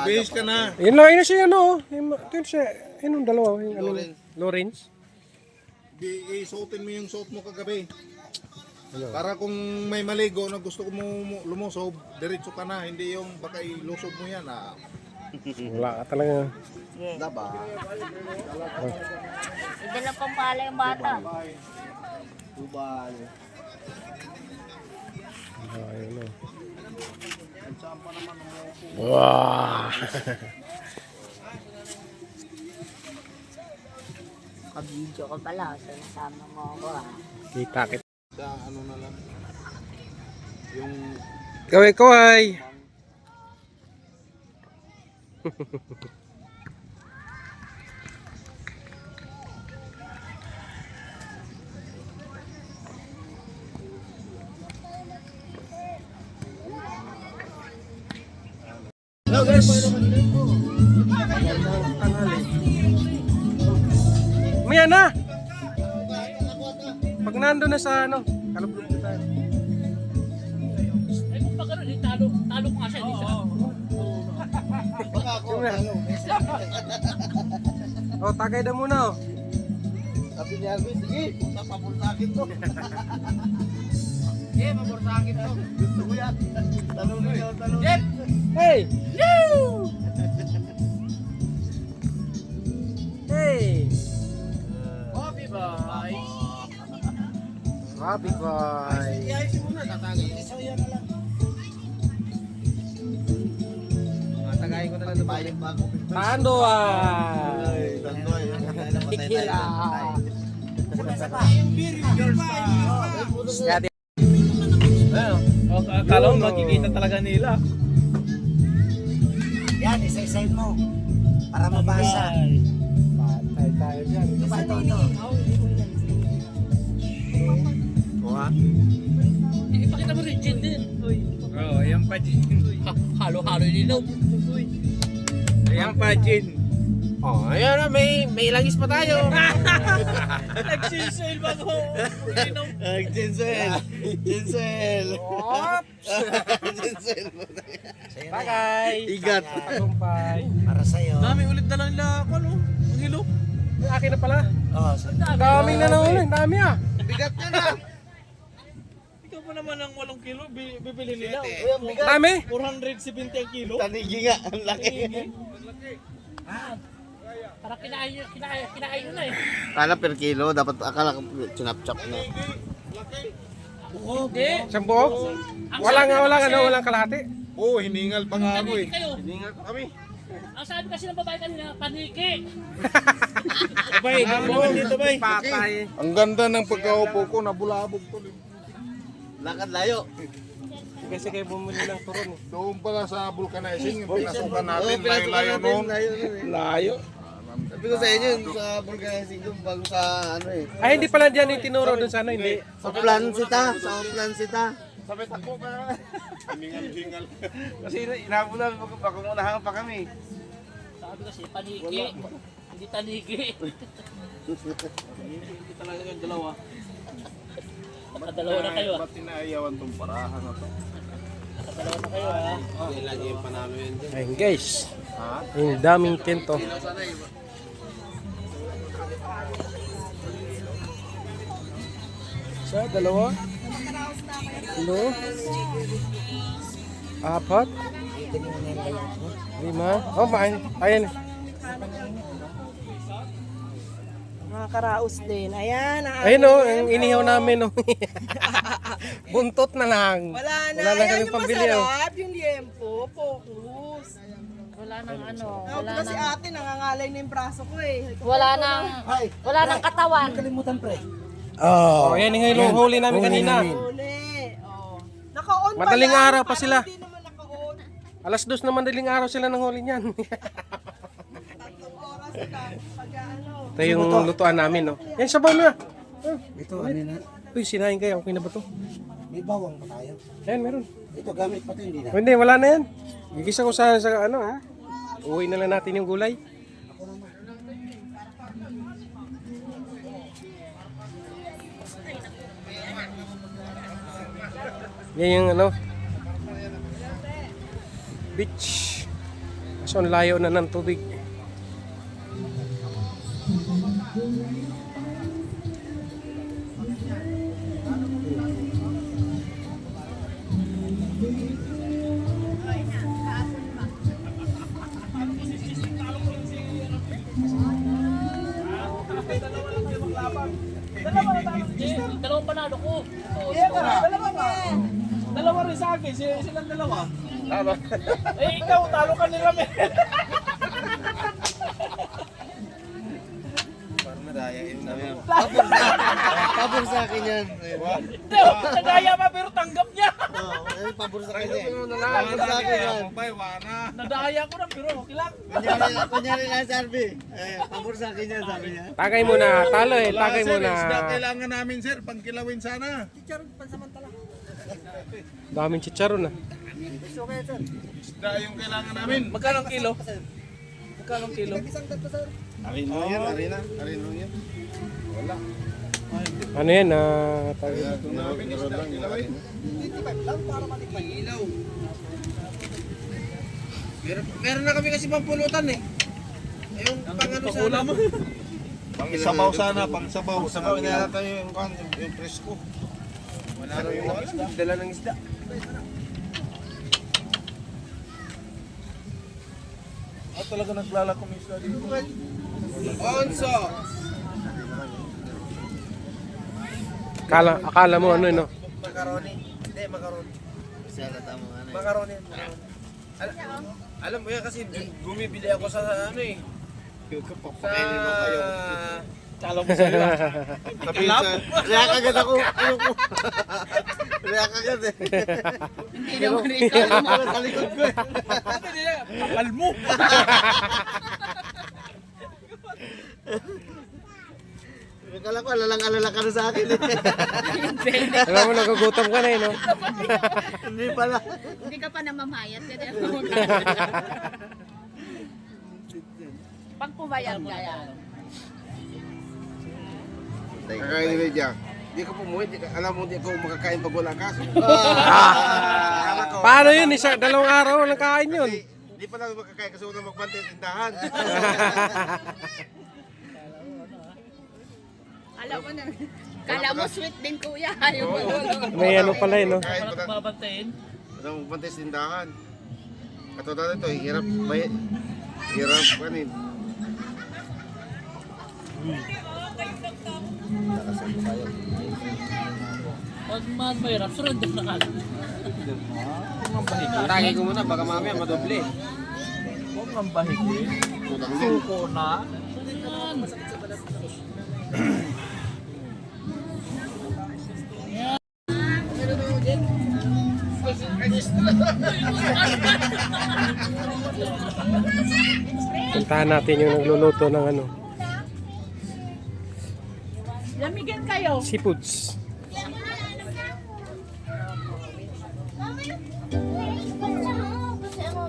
Bihis ka na. Yun lang, yun siya ano. Yun siya, yun yung dalawa. Yung, ano, Lawrence. Isuotin mo yung suot mo kagabi. Para kung may maligo na gusto mo lumusob, diretso ka na. Hindi yung baka ilusob mo yan. Wala ka talaga. Daba. Idala pang pala yung bata. Tubal. Ayun o. Wow! Kabidyo ko pala. So, nasama mo ako Kita kita. Ano na lang. Yung Kaway-kaway! hello guys. Maya na! Pag nandun na sa ano, kalublog na tayo. Pag ano, talo ko nga siya, hindi siya. Baka ako. O, tagay na muna o. Sabi ni Alvin, sige, punta pa sa akin to. Sige, mabor sa akin to. Gusto ko yan. Talong niyo, talong. Jeff! Hey! Hey! Happy bye! Happy boy! Iayos mo na, tatagay. Isaw yan na lang. Tatagay ko na lang. Bayang bago. Tandoy! Tandoy. Ikila! Akala mo makikita talaga nila. Yan, isa-isayin mo. Para mabasa. Patay tayo dyan. Ito. Ipakita mo rin, Jin din. Oo, ayan pa, Jin. Halo-halo yung ilaw. Ayan pa, Jin. Oh, ayan na, may langis pa tayo. Nag-sale ba ko? Jinsel. Jinsel. Jinsel. Bagay! Igat. Kumpay. Para sa'yo. Dami ulit na lang nila ako, ano? Ang ilaw. Akin na pala. Oh, Daming na nahuli, dami ah. Bigat niya na. Ikaw pa naman ang 8 kilo, bibili nila. Dami? 470 ang kilo. Tanigi nga. Ang laki. Para kinain nyo na eh. Kala per kilo. Dapat akala chinap-chop na. Hindi. Sampo? Walang kalahati. Oo, hiningal pa nga ako eh. Paniki kayo. Hiningal pa kami. Ang sabi kasi ng babae kanina, paniki. Bay, dito bay. Patay. Ang ganda ng pagkaupo ko. Nabulabog to. Lakad layo. Kasi kayo bumili ng turon eh. Doon pala sa vulcanizing, yung pinasukan natin, layo-layo noon. Layo. Sabi ko sa inyo, sa vulcanizing doon, bago sa ano eh. Ay, hindi pala dyan yung tinuro dun sa ano, hindi. Sa Plansita, sa Plansita. Sabi takbo ka. Hiningal-hingal. Kasi inabulan baka unahan pa kami. Sabi kasi, paniki. Hindi taniki. Hindi talaga yung dalawa. Nakadalawa na kayo ah. Ba't tinaayawan tong parahan na to? Nakadalawa na kayo ah. Ayun guys. Yung daming kento. Isa, dalawa. Hello. Apat. Lima. Oh, ayan. Mga karaos din. Ayan. Ayun o, ang inihaw namin o. Buntot na lang. Wala na. Wala na Ayan kami yung pambili o. masarap. Yung liempo. Focus. Wala nang ano. Wala kasi ate, nangangalay na yung braso ko eh. Wala nang katawan. kalimutan pre. Oh, yan yung huli namin kanina. Uli. Oh. Naka-on pa Madaling yan. araw pa Parang sila. Hindi naman naka-on. Alas 2 na madaling araw sila ng huli niyan. 3 oras lang. Pag ano. Ito yung lutuan namin, no? Yan, sabaw na. Ito, ano na? Uy, sinain kayo. Okay na ba to? May bawang pa tayo. Yan, meron. Ito, gamit pa ito, hindi na. Oh, hindi, wala na yan. Gigisa ko sa ano, ha? Uwi na lang natin yung gulay. Yan yung ano. Beach. So, ang layo na ng tubig. Dalawang panalo ko. Dalawa rin sa akin, silang dalawa. Eh, ikaw, talo ka ni Rame. Parang nadaya yun na yun. Pabor sa akin yan. Nagaya pa pero tanggap niya. Pabor sa akin yan. Pabor sa akin yan. Nadaya ko na pero okay lang. Kunyari lang sa RB. Pabor sa akin yan, sabi niya. Tagay mo na, talo eh. Tagay mo na. Isda kailangan namin sir, pangkilawin sana. Daming chicharon na. Isda yung kailangan namin. Magkano ang kilo? Magkano ang kilo? Arin mo yan, arin mo yan. Wala. Ano yan? Kung namin isda, kilawin. Meron na kami kasi pampulutan eh. Yung pang ano sana. Pang sabaw sana, pang sabaw. Sabaw na natin yung presko. Wala na yung isda. Dala ng isda. Talaga naglalakong isda dito. Onso! Akala mo ano, no? Macaroni. Hindi, macaroni. Tama nga na. Macaroni. Alam mo yan kasi bumibili ako sa ano eh. Papakainin mo kayo. Talo mo sa'yo. React agad ako. React agad eh. Hindi naman ikaw. Sa likod ko eh. Kapal mo. Akala ko, alalang-alala ka na sa akin eh. Alam mo, nagugutom ka na eh, no? Hindi pala. Hindi ka pa namamayat. Pag pumayag ka yan. Kakain ni Lydia. Di ka pumuwi, alam mo di ako makakain pag wala ka. Paano yun? Dalawang araw walang kain yun. Di pa lang makakain kasi wala magbantay sa tindahan. Alam mo na. Kala mo sweet din kuya. Ayaw mo. May ano pala eh, no? Kahit pa lang Babantayin. wala magbantay sa tindahan. Katulad ito, hirap bayad. Hirap kanin. Pag mahirap, surrender na ka. Tagay ko muna, baka mamaya madoble. Huwag nang bahigin. Suko na. Puntahan natin yung nagluluto ng ano, Lamigan kayo. seafoods.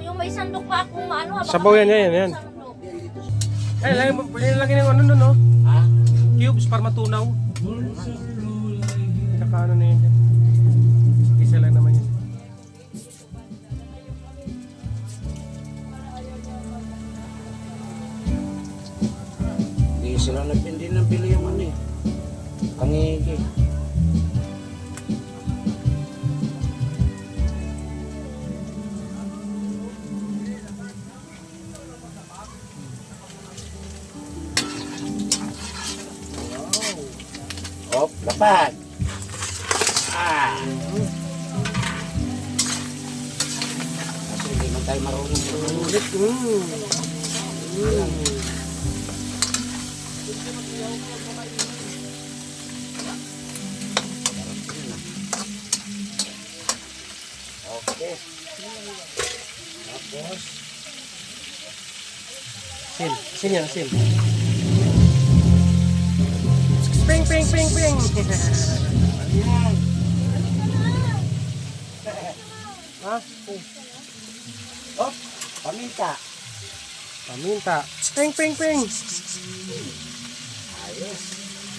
Yung may sandok pa akong ano. Sabaw yan, yan. Ay, lagi ng ano, no? Cubes para matunaw. Nakaano na yun. Isa lang naman yun. Hindi sila nagpindi ng bili yung ano eh. Pangigi. Wow. Op, lapad. Kasi hindi man tayo marunong ulit. Okay. Tapos, Sin yan, sin. Ping, ping, ping, ping. ayan. Ha? Op, paminta. Paminta. Ping, ping, ping. Ayos.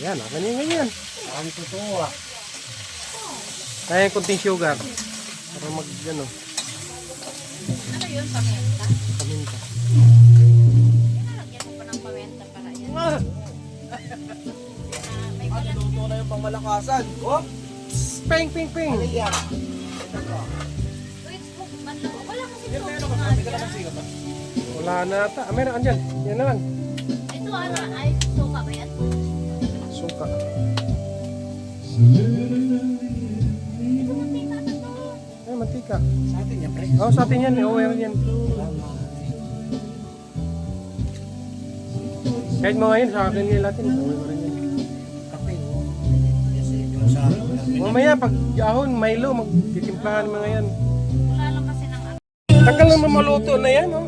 Yan, ganyan. Ang tutuwa. Kaya yung kunting sugar. Para mag, ano. Ano yun, paminta? Paminta. Kalakasan. Oh, Ping, ping, ping. Wait, manloko. Wala kasi ito. Wala na ata. Ah, meron, andyan. Yan na lang. Ito ano, ay suka ba yan? Suka. Ito mantika na to. Ay, mantika. sa atin yan, pre. Oo, sa atin yan. Oo, yan. Kahit mga yun, sa akin nila natin. Gawin mo rin yan. Kape, oh. Kasi yung sa akin. Mamaya, pag ahon, Milo, magtitimplahan mga yan. Wala lang kasi ng ano. Tagal naman maluto na yan, oh.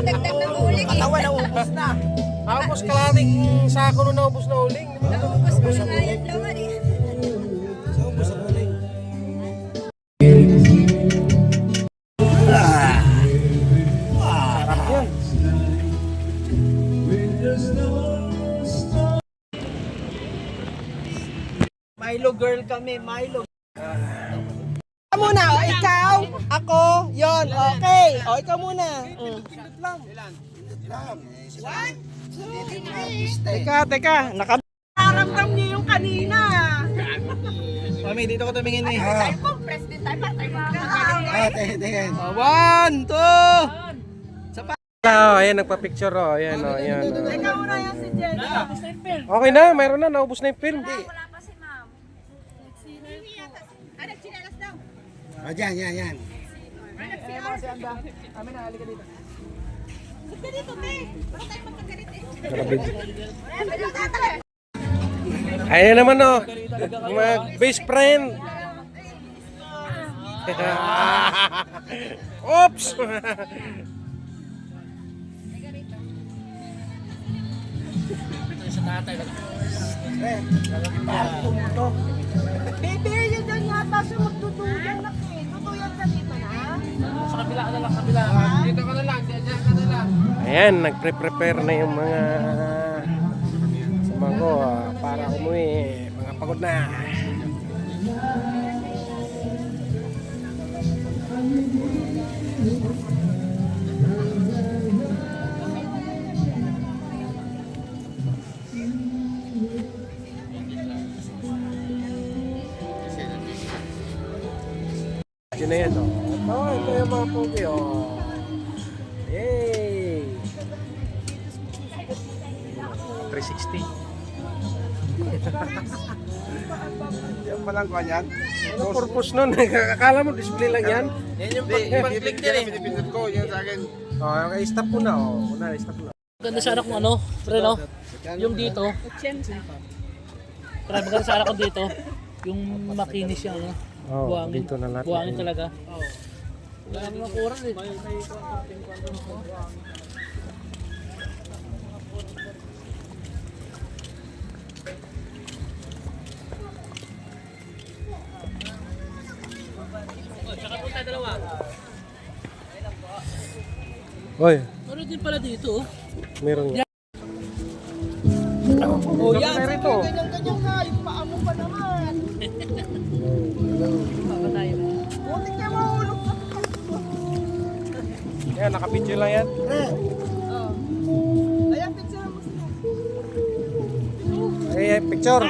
Dagdag ng uling eh. Katawan na ubos na. Tapos kalating sako na naubos na uling. Naubos ko na nga yan laman eh. Sa ubos ang uling. Sarap yan. Milo girl kami, Milo. Muna, o, ikaw, ako, yon, okay. O, ikaw muna. Teka, nakaramdam niyo yung kanina. Mami, dito ko tumingin eh. Tayo compress din tayo para tayo makakagawa. Tingin. 1, 2. Oh, ayan, nagpa-picture, oh. Ayan, oh, ayan. Oh. Ikaw muna yan si Jen. Okay na, mayroon na, naubos na yung film. Wala pa si ma'am. Nagsinelas daw. Oh, yan. Sige dito, te. Baka tayo magkagalit eh. Grabe. Tatay. Ayan naman, oh. Mga best friend. Oops! Baby, yun dyan yata siya magtutuyan na eh. Tutuyan ka dito na. Ayan, nagpre-prepare na yung mga sama ko para umuwi. Mga pagod na. Yun na yan, oh. Oh, ito yung mga pogi, oh. Yay! 360. Yan palang kuha yan. Ano purpose nun? Akala mo display lang yan? Yan yung pag-click din eh. Pinipindot ko, yun sa akin. Oh, okay, stop ko na, oh. Una, stop na. Maganda sana kung ano, pre no? Yung dito. Pre, maganda sana kung dito. Yung makinis yung ano. Oh, Buhangin. dito na lahat. Buhangin talaga. Wala naman makuran eh. Oy, Meron din pala dito. meron nga. O yan, Meron sige, ito. ganyan-ganyan ka. Yung paa mo pa naman. Buti ka mahulog ka. Ayan, nakapidyo lang yan. Ayan, picture mo sila. Ay, picture.